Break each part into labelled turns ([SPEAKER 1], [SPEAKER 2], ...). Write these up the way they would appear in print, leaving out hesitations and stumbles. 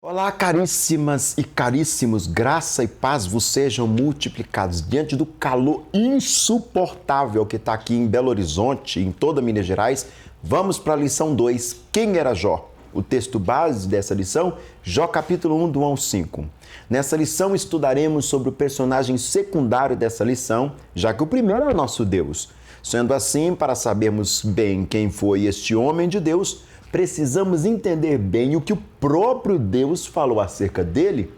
[SPEAKER 1] Olá, caríssimas e caríssimos, graça e paz vos sejam multiplicados. Diante do calor insuportável que está aqui em Belo Horizonte, em toda Minas Gerais, vamos para a lição 2, quem era Jó? O texto base dessa lição, Jó capítulo 1, do 1 ao 5. Nessa lição estudaremos sobre o personagem secundário dessa lição, já que o primeiro é o nosso Deus. Sendo assim, para sabermos bem quem foi este homem de Deus, precisamos entender bem o que o próprio Deus falou acerca dele.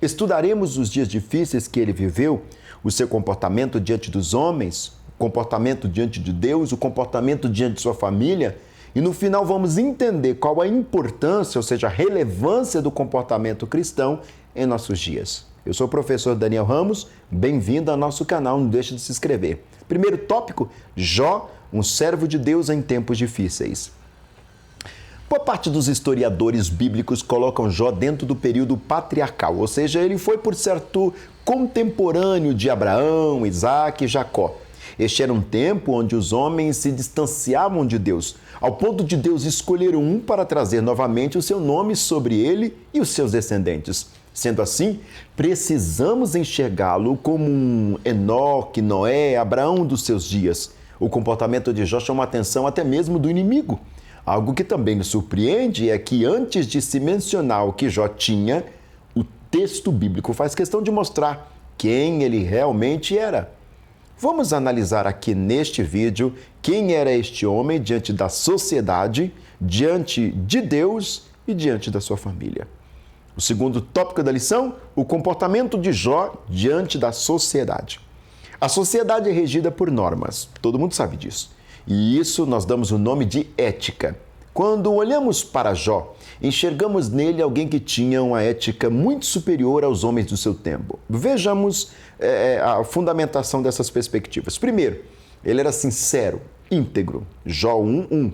[SPEAKER 1] Estudaremos os dias difíceis que ele viveu, o seu comportamento diante dos homens, o comportamento diante de Deus, o comportamento diante de sua família, e no final vamos entender qual a importância, ou seja, a relevância do comportamento cristão em nossos dias. Eu sou o professor Daniel Ramos, bem-vindo ao nosso canal, não deixe de se inscrever. Primeiro tópico, Jó, um servo de Deus em tempos difíceis. Boa parte dos historiadores bíblicos colocam Jó dentro do período patriarcal, ou seja, ele foi, por certo, contemporâneo de Abraão, Isaac e Jacó. Este era um tempo onde os homens se distanciavam de Deus, ao ponto de Deus escolher um para trazer novamente o seu nome sobre ele e os seus descendentes. Sendo assim, precisamos enxergá-lo como um Enoque, Noé, Abraão dos seus dias. O comportamento de Jó chama a atenção até mesmo do inimigo. Algo que também nos surpreende é que antes de se mencionar o que Jó tinha, o texto bíblico faz questão de mostrar quem ele realmente era. Vamos analisar aqui neste vídeo quem era este homem diante da sociedade, diante de Deus e diante da sua família. O segundo tópico da lição, o comportamento de Jó diante da sociedade. A sociedade é regida por normas, todo mundo sabe disso. E isso nós damos o nome de ética. Quando olhamos para Jó, enxergamos nele alguém que tinha uma ética muito superior aos homens do seu tempo. Vejamos a fundamentação dessas perspectivas. Primeiro, ele era sincero, íntegro. Jó 1:1.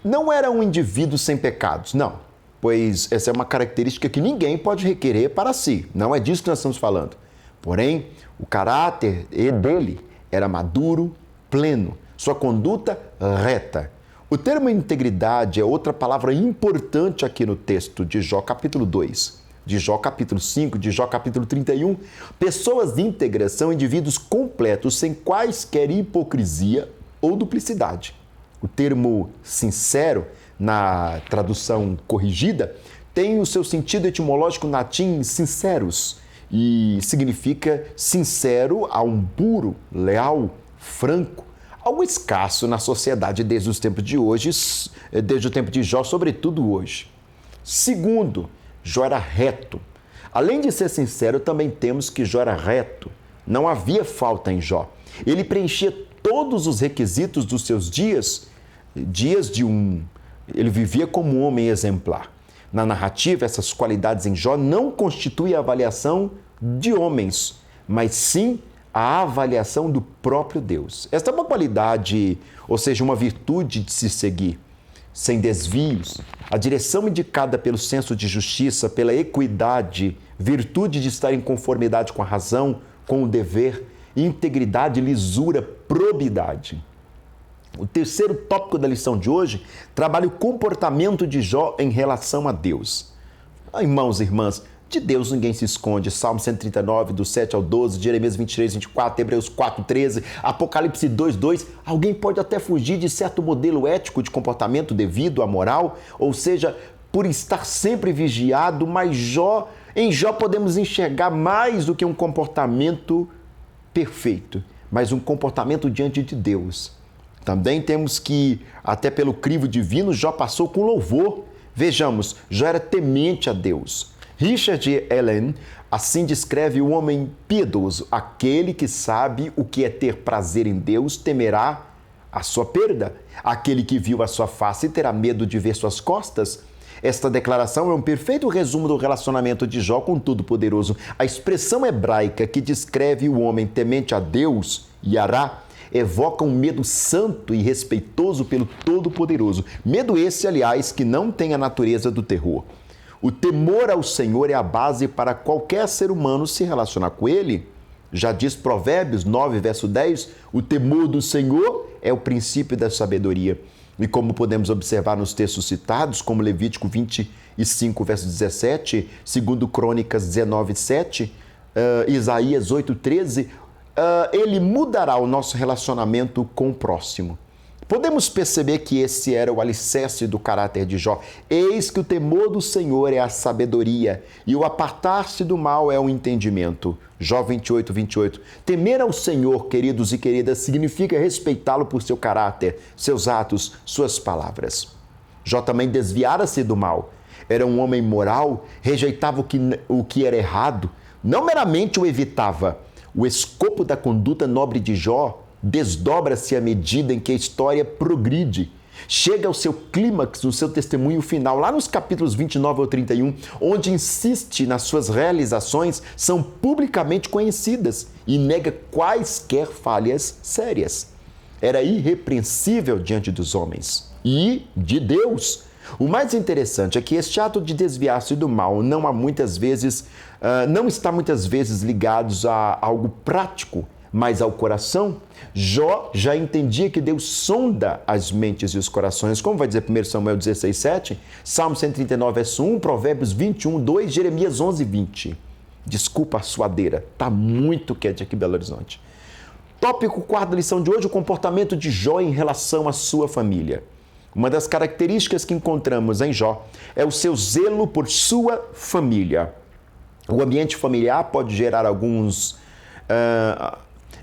[SPEAKER 1] Não era um indivíduo sem pecados, não, pois essa é uma característica que ninguém pode requerer para si. Não é disso que nós estamos falando. Porém, o caráter dele era maduro, pleno. Sua conduta reta. O termo integridade é outra palavra importante aqui no texto de Jó capítulo 2, de Jó capítulo 5, de Jó capítulo 31. Pessoas íntegras são indivíduos completos, sem quaisquer hipocrisia ou duplicidade. O termo sincero, na tradução corrigida, tem o seu sentido etimológico latim sinceros e significa sincero a um puro, leal, franco. Algo escasso na sociedade desde os tempos de hoje, desde o tempo de Jó, sobretudo hoje. Segundo, Jó era reto. Além de ser sincero, também temos que Jó era reto. Não havia falta em Jó. Ele preenchia todos os requisitos dos seus dias, ele vivia como um homem exemplar. Na narrativa, essas qualidades em Jó não constituem a avaliação de homens, mas sim a avaliação do próprio Deus. Esta é uma qualidade, ou seja, uma virtude de se seguir, sem desvios. A direção indicada pelo senso de justiça, pela equidade, virtude de estar em conformidade com a razão, com o dever, integridade, lisura, probidade. O terceiro tópico da lição de hoje trabalha o comportamento de Jó em relação a Deus. Irmãos e irmãs, de Deus ninguém se esconde. Salmo 139, do 7 ao 12, Jeremias 23, 24, Hebreus 4, 13, Apocalipse 2, 2. Alguém pode até fugir de certo modelo ético de comportamento devido à moral, ou seja, por estar sempre vigiado, mas em Jó podemos enxergar mais do que um comportamento perfeito, mas um comportamento diante de Deus. Também temos que, até pelo crivo divino, Jó passou com louvor. Vejamos, Jó era temente a Deus. Richard Allen assim descreve o homem piedoso: aquele que sabe o que é ter prazer em Deus temerá a sua perda. Aquele que viu a sua face terá medo de ver suas costas. Esta declaração é um perfeito resumo do relacionamento de Jó com o Todo-Poderoso. A expressão hebraica que descreve o homem temente a Deus, Yará, evoca um medo santo e respeitoso pelo Todo-Poderoso. Medo esse, aliás, que não tem a natureza do terror. O temor ao Senhor é a base para qualquer ser humano se relacionar com Ele. Já diz Provérbios 9, verso 10, o temor do Senhor é o princípio da sabedoria. E como podemos observar nos textos citados, como Levítico 20 5, verso 17, segundo Crônicas 19, 7, Isaías 8, 13, ele mudará o nosso relacionamento com o próximo. Podemos perceber que esse era o alicerce do caráter de Jó. Eis que o temor do Senhor é a sabedoria e o apartar-se do mal é o entendimento. Jó 28, 28. Temer ao Senhor, queridos e queridas, significa respeitá-lo por seu caráter, seus atos, suas palavras. Jó também desviara-se do mal. Era um homem moral, rejeitava o que era errado, não meramente o evitava. O escopo da conduta nobre de Jó desdobra-se à medida em que a história progride. Chega ao seu clímax no seu testemunho final, lá nos capítulos 29 ao 31, onde insiste nas suas realizações, são publicamente conhecidas e nega quaisquer falhas sérias. Era irrepreensível diante dos homens e de Deus. O mais interessante é que este ato de desviar-se do mal não está muitas vezes ligado a algo prático, mas ao coração. Jó já entendia que Deus sonda as mentes e os corações, como vai dizer 1 Samuel 16, 7, Salmo 139, verso 1, Provérbios 21, 2, Jeremias 11, 20. Desculpa a suadeira, está muito quente aqui em Belo Horizonte. Tópico 4 da lição de hoje, o comportamento de Jó em relação à sua família. Uma das características que encontramos em Jó é o seu zelo por sua família. O ambiente familiar pode gerar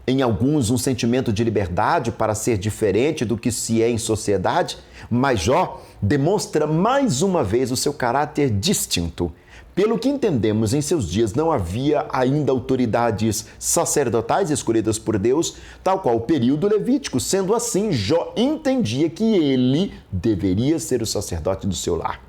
[SPEAKER 1] em alguns um sentimento de liberdade para ser diferente do que se é em sociedade, mas Jó demonstra mais uma vez o seu caráter distinto. Pelo que entendemos, em seus dias não havia ainda autoridades sacerdotais escolhidas por Deus, tal qual o período levítico. Sendo assim, Jó entendia que ele deveria ser o sacerdote do seu lar.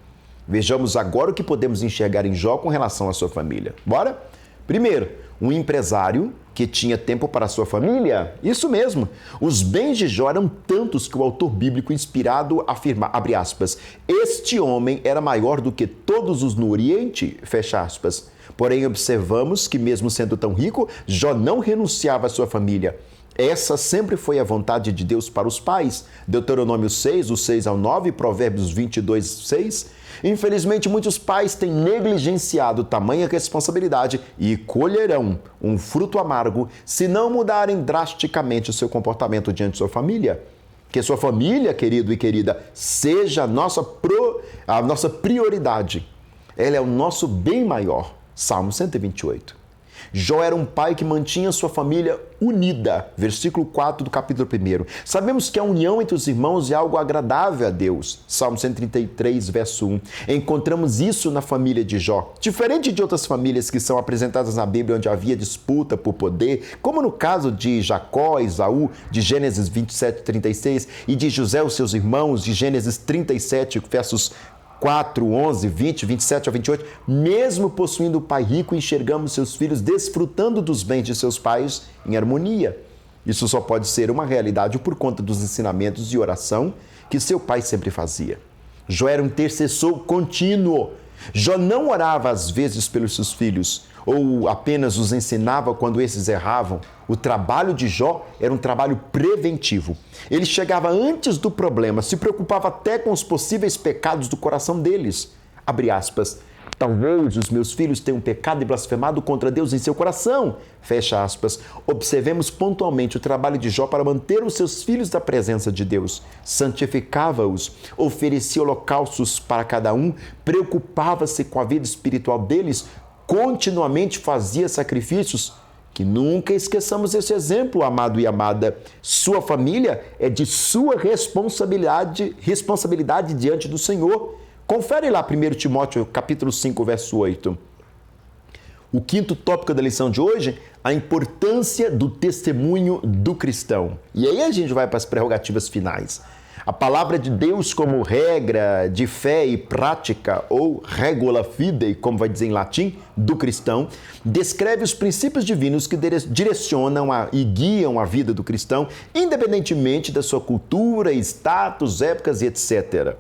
[SPEAKER 1] Vejamos agora o que podemos enxergar em Jó com relação à sua família. Bora? Primeiro, um empresário que tinha tempo para a sua família. Isso mesmo. Os bens de Jó eram tantos que o autor bíblico inspirado afirma, abre aspas, este homem era maior do que todos os no Oriente, fecha aspas. Porém, observamos que mesmo sendo tão rico, Jó não renunciava à sua família. Essa sempre foi a vontade de Deus para os pais. Deuteronômio 6, do 6 ao 9, Provérbios 22, 6. Infelizmente, muitos pais têm negligenciado tamanha responsabilidade e colherão um fruto amargo se não mudarem drasticamente o seu comportamento diante de sua família. Que sua família, querido e querida, seja a nossa prioridade. Ela é o nosso bem maior. Salmo 128. Jó era um pai que mantinha sua família unida. Versículo 4 do capítulo 1. Sabemos que a união entre os irmãos é algo agradável a Deus. Salmo 133, verso 1. Encontramos isso na família de Jó. Diferente de outras famílias que são apresentadas na Bíblia onde havia disputa por poder, como no caso de Jacó, Esaú, de Gênesis 27, 36, e de José e os seus irmãos, de Gênesis 37, versos 4, 11, 20, 27 a 28, mesmo possuindo um pai rico, enxergamos seus filhos desfrutando dos bens de seus pais em harmonia. Isso só pode ser uma realidade por conta dos ensinamentos de oração que seu pai sempre fazia. Jó era um intercessor contínuo. Jó não orava às vezes pelos seus filhos, ou apenas os ensinava quando esses erravam. O trabalho de Jó era um trabalho preventivo. Ele chegava antes do problema, se preocupava até com os possíveis pecados do coração deles. Abre aspas. Talvez os meus filhos tenham pecado e blasfemado contra Deus em seu coração. Fecha aspas. Observemos pontualmente o trabalho de Jó para manter os seus filhos da presença de Deus. Santificava-os, oferecia holocaustos para cada um, preocupava-se com a vida espiritual deles, continuamente fazia sacrifícios. Que nunca esqueçamos esse exemplo, amado e amada. Sua família é de sua responsabilidade diante do Senhor. Confere lá 1 Timóteo, capítulo 5, verso 8. O quinto tópico da lição de hoje, a importância do testemunho do cristão. E aí a gente vai para as prerrogativas finais. A palavra de Deus como regra de fé e prática, ou regula fidei, como vai dizer em latim, do cristão, descreve os princípios divinos que direcionam e guiam a vida do cristão, independentemente da sua cultura, status, épocas e etc.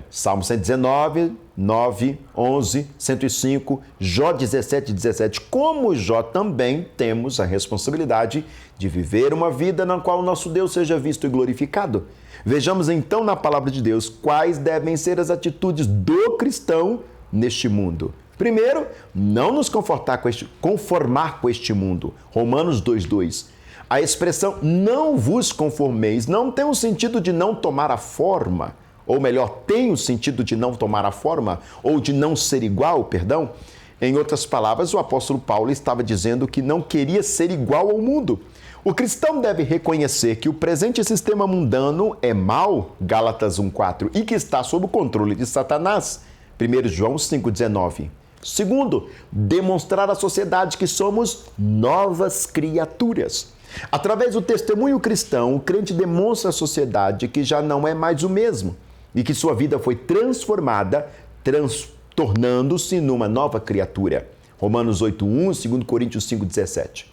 [SPEAKER 1] Salmo 119, 9, 11, 105, Jó 17, 17. Como Jó, também temos a responsabilidade de viver uma vida na qual o nosso Deus seja visto e glorificado. Vejamos então na palavra de Deus quais devem ser as atitudes do cristão neste mundo. Primeiro, não nos conformar com este mundo. Romanos 2:2. A expressão não vos conformeis não tem o sentido de não tomar a forma, ou melhor, tem o sentido de não tomar a forma, ou de não ser igual, perdão. Em outras palavras, o apóstolo Paulo estava dizendo que não queria ser igual ao mundo. O cristão deve reconhecer que o presente sistema mundano é mau, Gálatas 1:4, e que está sob o controle de Satanás, 1 João 5:19. Segundo, demonstrar à sociedade que somos novas criaturas. Através do testemunho cristão, o crente demonstra à sociedade que já não é mais o mesmo e que sua vida foi transformada, tornando-se numa nova criatura. Romanos 8:1, 2 Coríntios 5:17.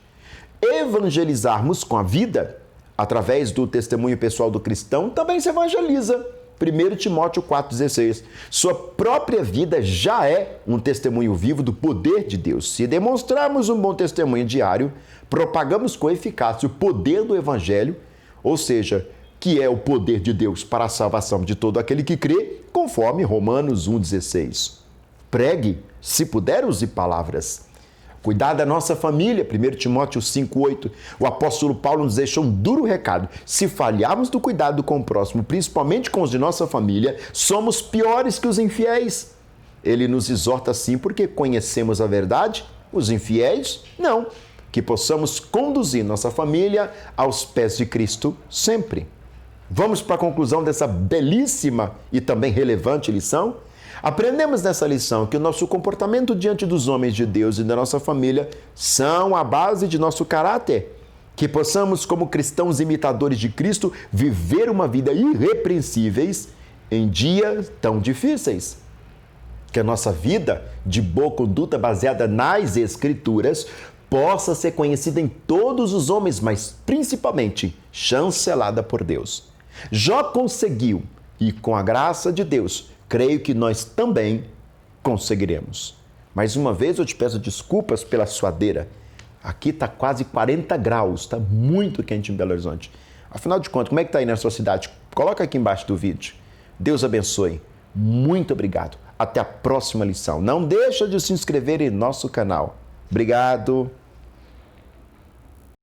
[SPEAKER 1] Evangelizarmos com a vida, através do testemunho pessoal do cristão, também se evangeliza. 1 Timóteo 4,16. Sua própria vida já é um testemunho vivo do poder de Deus. Se demonstrarmos um bom testemunho diário, propagamos com eficácia o poder do Evangelho, ou seja, que é o poder de Deus para a salvação de todo aquele que crê, conforme Romanos 1,16. Pregue, se puder, use palavras. Cuidar da nossa família, 1 Timóteo 5,8. O apóstolo Paulo nos deixou um duro recado. Se falharmos do cuidado com o próximo, principalmente com os de nossa família, somos piores que os infiéis. Ele nos exorta assim porque conhecemos a verdade, os infiéis, não. Que possamos conduzir nossa família aos pés de Cristo sempre. Vamos para a conclusão dessa belíssima e também relevante lição? Aprendemos nessa lição que o nosso comportamento diante dos homens de Deus e da nossa família são a base de nosso caráter. Que possamos, como cristãos imitadores de Cristo, viver uma vida irrepreensíveis em dias tão difíceis. Que a nossa vida de boa conduta baseada nas Escrituras possa ser conhecida em todos os homens, mas principalmente chancelada por Deus. Jó conseguiu e, com a graça de Deus, creio que nós também conseguiremos. Mais uma vez eu te peço desculpas pela suadeira. Aqui está quase 40 graus, está muito quente em Belo Horizonte. Afinal de contas, como é que está aí na sua cidade? Coloca aqui embaixo do vídeo. Deus abençoe. Muito obrigado. Até a próxima lição. Não deixa de se inscrever em nosso canal. Obrigado.